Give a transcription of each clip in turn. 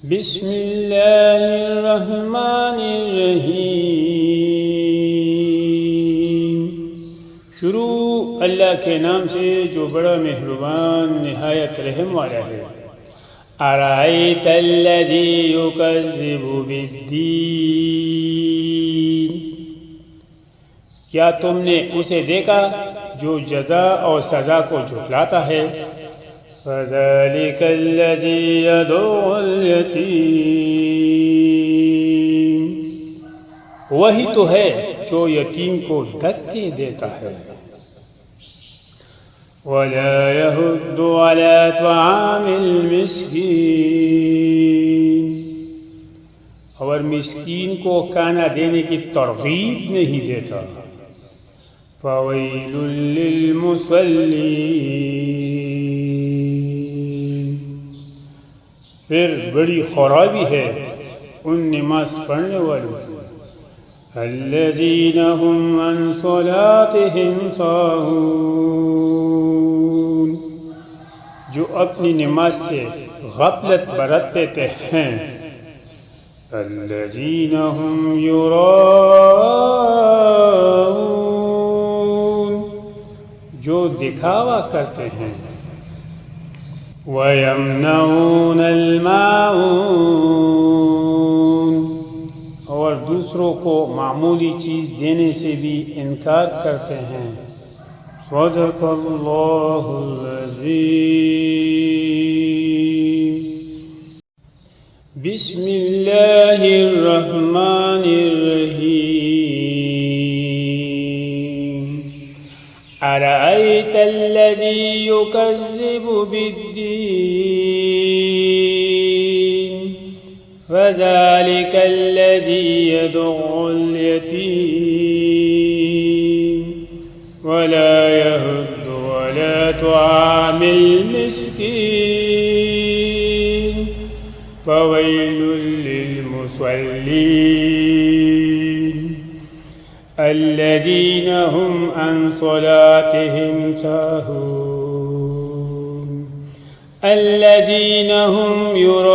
بسم اللہ الرحمن الرحیم۔ شروع اللہ کے نام سے جو بڑا مہربان نہایت رحم والا ہے۔ ارأیت الذی یکذب بالدین، کیا تم نے اسے دیکھا جو جزا اور سزا کو جھٹلاتا ہے؟ فَذَلِكَ الَّذِي يَدُعُّ الْيَتِيمَ، وہی تو ہے جو یتیم کو دھکے دیتا ہے۔ وَلَا يَحُضُّ عَلَى طَعَامِ الْمِسْكِينِ، اور مسکین کو کھانا دینے کی ترغیب نہیں دیتا۔ فَوَيْلٌ لِّلْمُصَلِّينَ، پھر بڑی خرابی ہے ان نماز پڑھنے والوں کی۔ الذین هم عن صلاتهم ساہون، جو اپنی نماز سے غفلت برتتے ہیں۔ الذین هم یراؤون، جو دکھاوا کرتے ہیں۔ وَيَمْنَعُونَ الْمَاعُونَ، اور دوسروں کو معمولی چیز دینے سے بھی انکار کرتے ہیں۔ صدق اللہ العظیم۔ بسم اللہ الرحمن الرحیم۔ ارأیت الذی یکذب بالدین، فذلک الذی یدعُ الیتیم، ولا یحض علی طعام المسکین، فویل للمصلین، الذین هم عن صلاتهم ساہون، الذین هم یراؤون،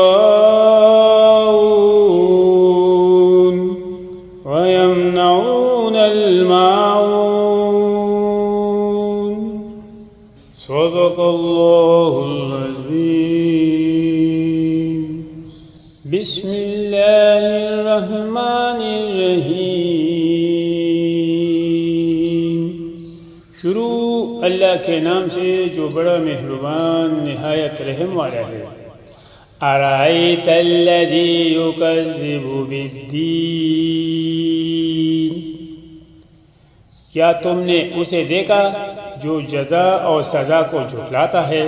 ویمنعون الماعون۔ صدق اللہ العظیم۔ بسم اللہ الرحمن الرحیم۔ شروع اللہ کے نام سے جو بڑا مہربان نہایت رحم والا ہے۔ ارأیت الذی یکذب بالدین، کیا تم نے اسے دیکھا جو جزا اور سزا کو جھٹلاتا ہے؟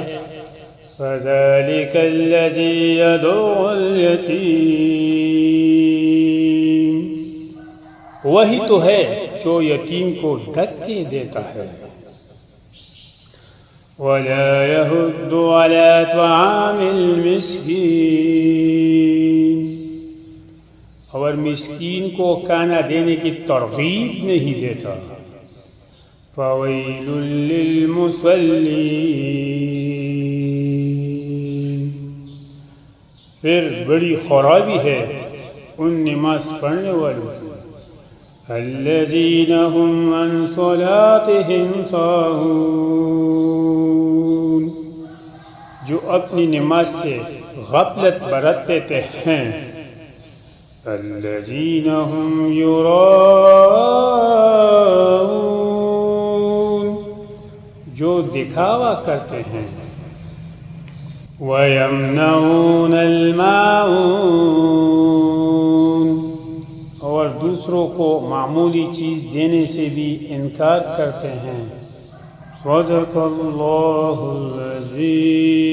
فَذَلِكَ الَّذِي يَدُعُّ الْيَتِيمَ، وہی تو ہے جو یتیم کو دھکے دیتا ہے۔ وَلَا يَحُضُّ عَلَى طَعَامِ الْمِسْكِينِ، اور مسکین کو کھانا دینے کی ترغیب نہیں دیتا۔ فَوَيْلٌ لِّلْمُصَلِّينَ، پھر بڑی خرابی ہے ان نماز پڑھنے والوں کی۔ الذین هم عن صلاتهم ساہون، جو اپنی نماز سے غفلت برتتے ہیں۔ الذین هم یراؤون، جو دکھاوا کرتے ہیں۔ وَيَمْنَعُونَ الْمَاعُونَ، اور دوسروں کو معمولی چیز دینے سے بھی انکار کرتے ہیں۔ صدق اللہ العظیم۔